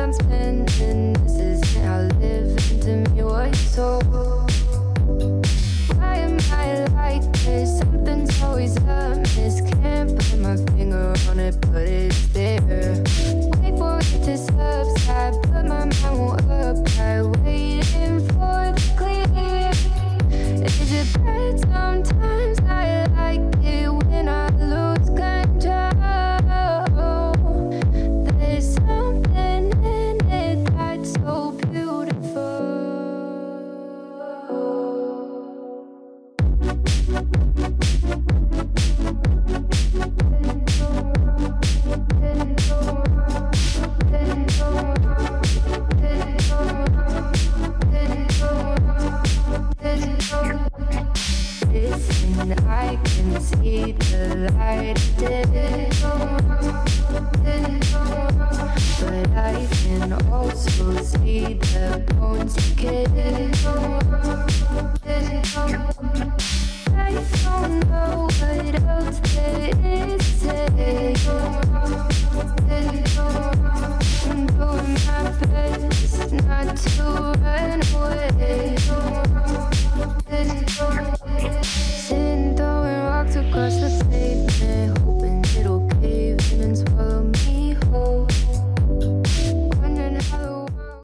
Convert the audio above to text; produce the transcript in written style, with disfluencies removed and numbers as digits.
I'm spending. This isn't how living to me was sold. Why am I like this? Something's always amiss. Can't put my finger on it, but it's there. Wait for it to subside, but my mind won't apply. Waiting for the clear. Is it bad? Sometimes I like it when I lose control. There's something in it that's so beautiful. Listen, I can see the light of day, but I can also see the bones decay. I don't know what else there is to say.